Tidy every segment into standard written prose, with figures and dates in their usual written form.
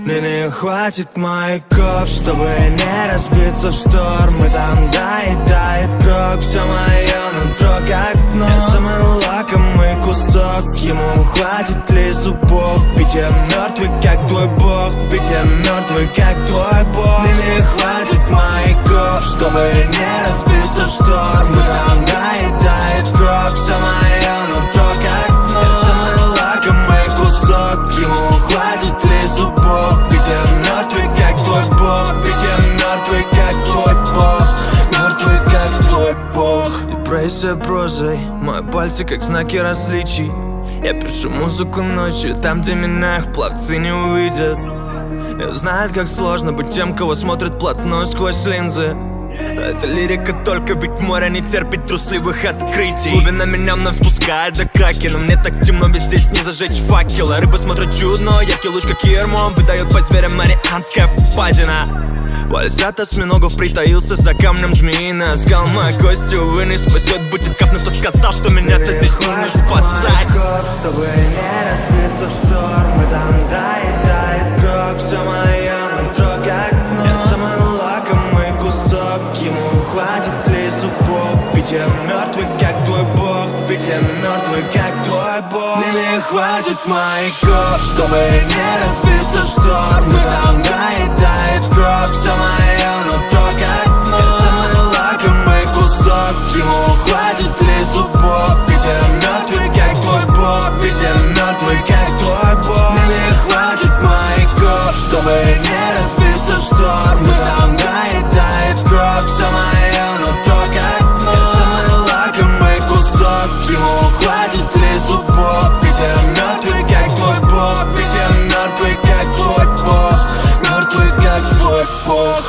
Мне не хватит маяков, чтобы не разбиться в шторм. И там тает кровь, все мое нутро как дно. Я самый лакомый кусок, ему хватит ли зубов? Ведь я мертвый, как твой бог, ведь я мертвый, как твой бог. Мне не хватит маяков, чтобы не разбиться в шторм. И там тает кровь, все мое нутро как дно. Я самый лакомый кусок, ему хватит ли зубов? Ведь я мертвый, как твой бог, ведь я мертвый, как твой бог, мертвый, как твой бог. И пройся прозой, мои пальцы как знаки различий. Я пишу музыку ночью, там, где меня их пловцы не увидят. Я знаю, как сложно быть тем, кого смотрят плотно сквозь линзы. Это лирика только, ведь море не терпит трусливых открытий. Глубина меня вновь спускает до краки, но мне так темно, ведь здесь не зажечь факела. Рыба смотрит чудно, яркий луч как ермом выдает по зверям марианская впадина. Вальсат осьминогов притаился за камнем змеиный оскал. Моя кость, увы, не спасет. Будь искав, но кто сказал, что меня-то здесь нужно спасать? Чтобы не разбиться в шторм, и там тает кровь, все мое нутро как дно. Я самый лакомый кусок, ему хватит ли зубов? Ведь я мертвый, как твой бог, ведь я мертвый, как твой бог. Мне не хватит маяков, чтобы не разбиться в шторм. И там тает кровь, все мое нутро как дно. Я самый лакомый кусок, ему хватит ли зубов? Ведь я мертвый, как твой бог, ведь я мертвый, как твой бог. Мне не хватит маяков, чтобы не разбиться в шторм. И там тает кровь, все мое нутро как дно. Я самый лакомый кусок, ему хватит ли зубов? Ведь я мертвый, как твой бог, ведь я мертвый, как твой бог, мертвый, как твой бог.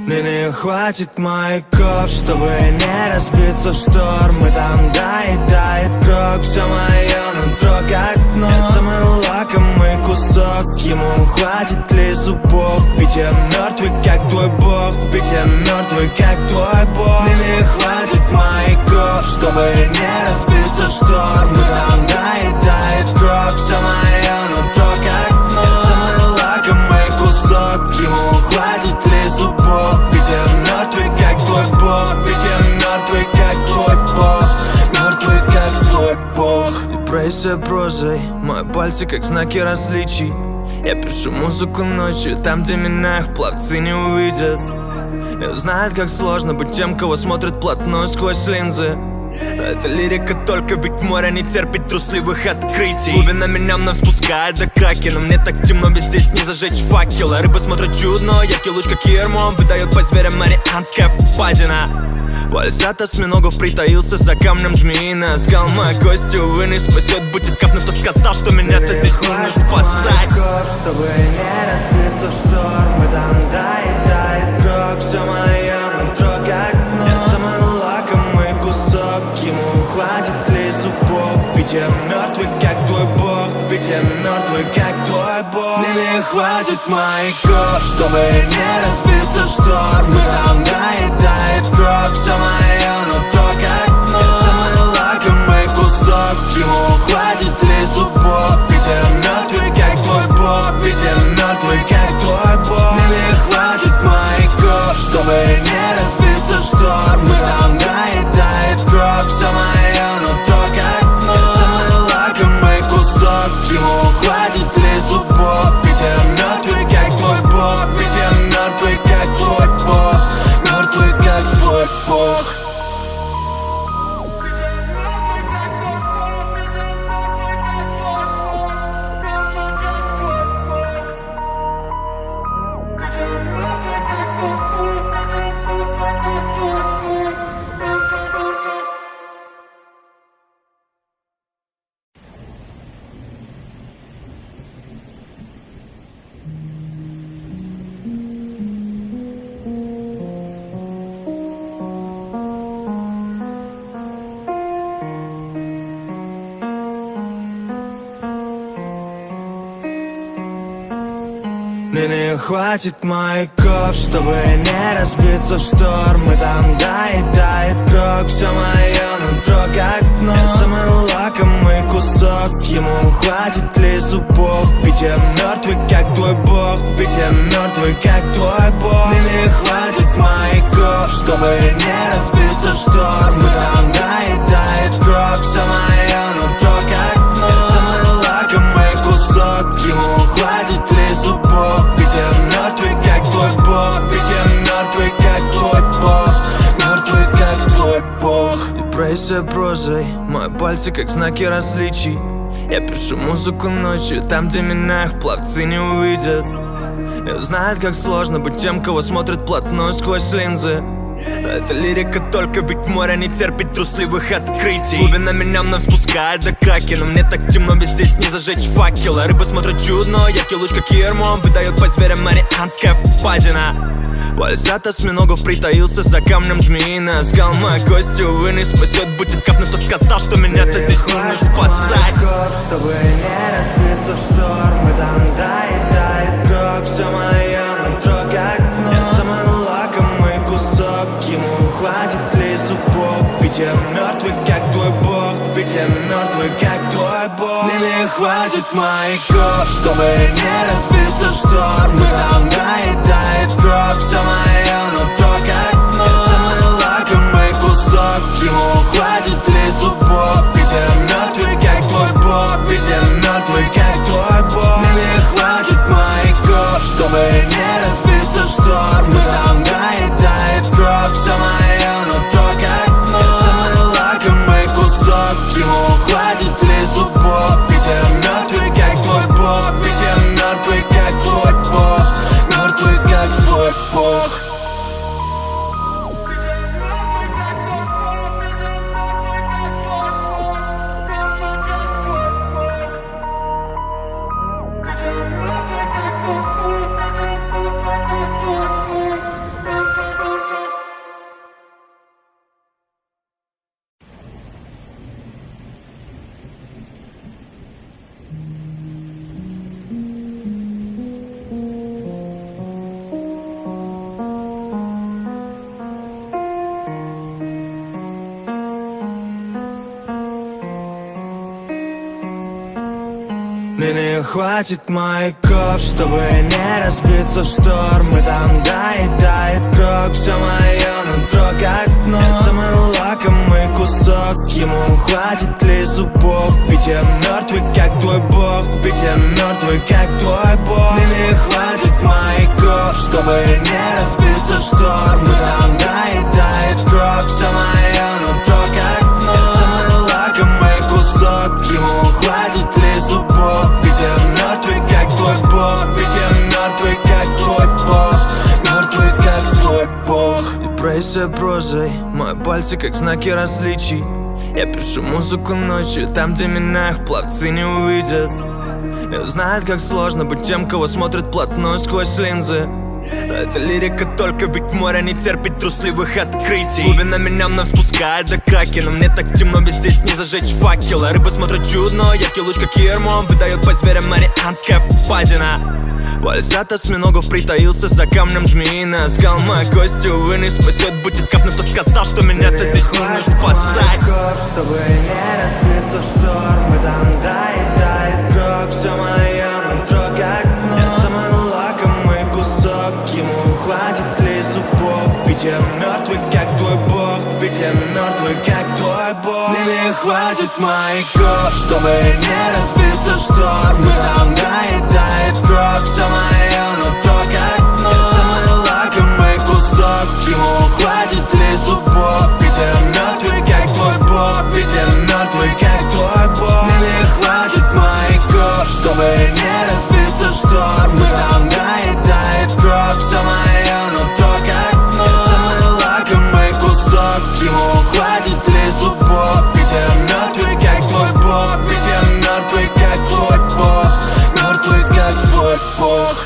Мне не хватит маяков, чтобы не разбиться в шторм. И там тает кровь, все мое нутро как дно. Я самый лакомый кусок, ему хватит ли зубов? Ведь я мертвый, как твой бог, ведь я мертвый, как твой бог. Мне не хватит маяков, чтобы не разбиться в шторм. И там тает кровь, все мое нутро как дно. Я самый лакомый кусок, ему хватит ли зубов? Ведь я мертвый, как твой бог, ведь я мертвый, как твой бог, мертвый, как твой бог. И пройся прозой, мои пальцы как знаки различий. Я пишу музыку ночью, там, где меня их пловцы не увидят. Я знаю, как сложно быть тем, кого смотрят плотно сквозь линзы. Это лирика только, ведь море не терпит трусливых открытий. Глубина меня вновь спускает до краки, но мне так темно, ведь здесь не зажечь факела. Рыба смотрит чудно, яркий луч как ермом выдает по зверям марианская впадина. Вальсат осьминогов притаился за камнем змеиный оскал. Моя кость, увы, не спасет. Будь искав, но кто сказал, что меня-то здесь нужно спасать? Чтобы не разбиться в шторм, и там тает кровь, все мое нутро как дно. Я самый лакомый кусок, ему хватит ли зубов? Ведь я мертвый, как твой бог, ведь я мертвый, как твой бог. Мне не хватит маяков, чтобы не разбиться в шторм. И там тает кровь, все мое нутро как дно. Я самый лакомый кусок, ему хватит ли зубов? Ведь я мертвый, как твой бог, ведь я мертвый, как твой бог. Мне не хватит маяков, чтобы не разбиться в шторм. И там тает кровь, все мое нутро как дно. Я самый лакомый кусок, ему хватит ли зубов? Ведь я мертвый, как твой бог, ведь я мертвый, как твой бог, мертвый, как твой бог. Мне не хватит маяков, чтобы не разбиться в шторм. И там тает кровь, все мое нутро как дно. Я самый лакомый кусок, ему хватит ли зубов? Ведь я мертвый, как твой бог, ведь я мертвый, как твой бог. Мне не хватит маяков, чтобы не разбиться в шторм. И там тает кровь, все мое нутро как дно. Я самый лакомый кусок, ему хватит ли зубов? Ведь я мертвый, как твой бог, ведь я мертвый, как твой бог, мертвый, как твой бог. Депрессия прозой, мои пальцы как знаки различий. Я пишу музыку ночью, там, где меня их пловцы не увидят. И знают, как сложно быть тем, кого смотрят плотно сквозь линзы. Это лирика только, ведь море не терпит трусливых открытий. Глубина меня вновь спускает до краки, но мне так темно, ведь здесь не зажечь факела. Рыба смотрит чудно, яркий луч как ермом выдает по зверям марианская впадина. Вальсат осьминогов притаился за камнем змеиный оскал. Моя кость, увы, не спасет. Будь искав, но кто сказал, что меня-то здесь нужно спасать? Чтобы не разбиться в шторм, и там тает кровь, все мое нутро как дно. Я самый лакомый кусок, ему хватит ли зубов? Ведь я мертвый, как твой бог, ведь я мертвый, как твой бог. Мне не хватит маяков, чтобы не разбиться в шторм. И там тает кровь, все мое нутро как дно. Я самый лакомый кусок, ему хватит ли зубов? Ведь я мертвый, как твой бог, ведь я мертвый, как твой бог. Мне не хватит маяков, чтобы не разбиться в шторм. И там тает кровь, все мое нутро как дно. Я самый лакомый кусок, ему хватит ли зубов? Ведь я мертвый, как твой бог, ведь я мертвый, как твой бог, мертвый, как твой бог. Мне не хватит маяков, чтобы не разбиться в шторм. И там тает кровь, все мое нутро как дно. Я самый лакомый кусок, ему хватит ли зубов? Ведь я мертвый, как твой бог, ведь я мертвый, как твой бог. Мне не хватит маяков, чтобы не разбиться в шторм. И там тает кровь, все мое нутро как дно. Я самый лакомый кусок, ему хватит ли зубов? Ведь я мертвый, как твой бог, ведь я мертвый, как твой бог, мертвый, как твой бог. Депрессия прозой, мои пальцы как знаки различий. Я пишу музыку ночью, там, где меня их пловцы не увидят. И знают, как сложно быть тем, кого смотрят плотно сквозь линзы. Это лирика только, ведь море не терпит трусливых открытий. Глубина меня вновь спускает до краки, но мне так темно, ведь здесь не зажечь факела. Рыба смотрит чудно, яркий луч как ермом выдает по зверям марианская впадина. Вальсат осьминогов притаился за камнем змеиный оскал. Моя кость, увы, не спасет. Будь искав, но кто сказал, что меня-то здесь нужно спасать? Чтобы не разбиться в шторм, и там тает кровь, все мое нутро как дно. Я самый лакомый кусок, ему хватит ли зубов? Ведь я мертвый, как твой бог, ведь я мертвый, как твой бог. Мне не хватит маяков, чтобы не разбиться в шторм. И там тает кровь, все мое нутро как дно. Я самый лакомый кусок, ему хватит ли зубов? Ведь я мертвый, как твой бог, ведь я мертвый, как твой бог. Мне не хватит маяков, чтобы не разбиться в шторм. И там тает кровь, все мое нутро как дно. Я самый лакомый кусок, ему хватит ли зубов? Ведь я мертвый, как твой бог, ведь я мертвый, как твой бог, мертвый, как твой бог.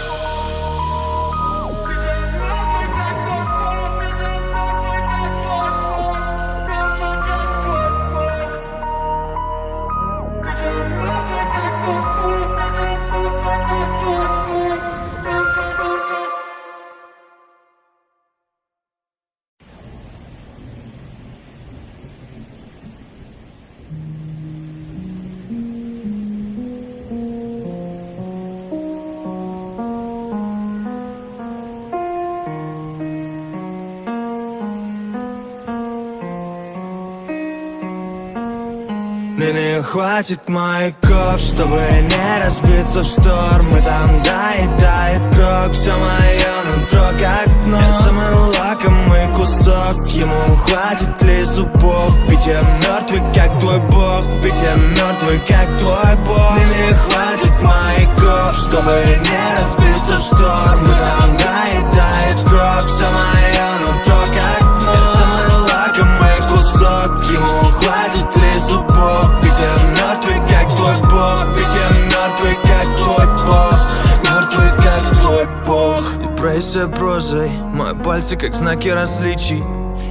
Мне хватит маяков, чтобы не разбиться в шторм. И там тает кровь, все мое нутро как дно. Я самый лакомый кусок, ему хватит ли зубов? Ведь я мертвый, как твой бог, ведь я мертвый, как твой бог. Мне хватит маяков, чтобы не разбиться в шторм. И там тает кровь, все мое нутро как дно. Я самый лакомый кусок, ему хватит ли зубов? Ведь я мертвый, как твой бог, ведь я мертвый, как твой бог, мертвый, как твой бог. Депрессия прозой, мои пальцы как знаки различий.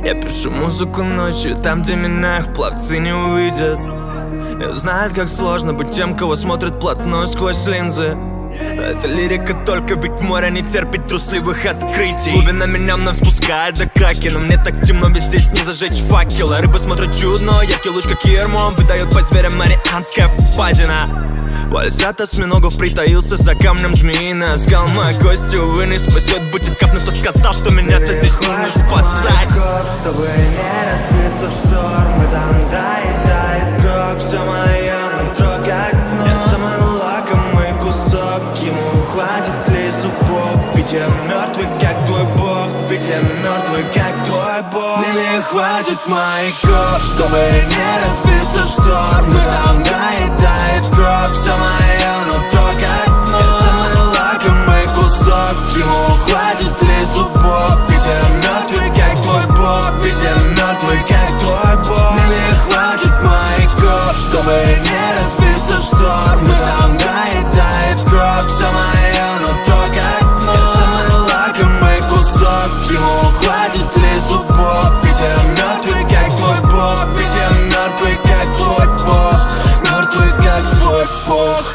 Я пишу музыку ночью, там, где меня их пловцы не увидят. И знают, как сложно быть тем, кого смотрят плотно сквозь линзы. Это лирика только, ведь море не терпит трусливых открытий. Глубина меня вновь спускает до краки, но мне так темно, ведь здесь не зажечь факела. Рыбы смотрят чудно, яркий луч как ермом выдает по зверям марианская впадина. Вальсат осьминогов притаился за камнем змеиный оскал. Моя кость, увы, не спасет. Будь искав, но кто сказал, что меня-то здесь нужно спасать? Чтобы не разбиться в шторм, и там тает кровь, все мое нутро как дно. Я самый лакомый кусок, ему хватит ли зубов? Ведь я мертвый, как твой бог, ведь я мертвый, как твой бог. Мне не хватит маяков, чтобы не разбиться в шторм. И там тает кровь, все мое нутро как дно. Я самый лакомый кусок, ему хватит ли зубов? Ведь я мертвый, как твой бог, ведь я мертвый, как твой бог. Мне не хватит маяков, чтобы не разбиться в шторм. И там тает кровь, все мое нутро как дно. Я самый лакомый кусок, ему хватит ли зубов? Ведь я мертвый, как твой бог, ведь я мертвый, как твой бог, мертвый, как твой бог.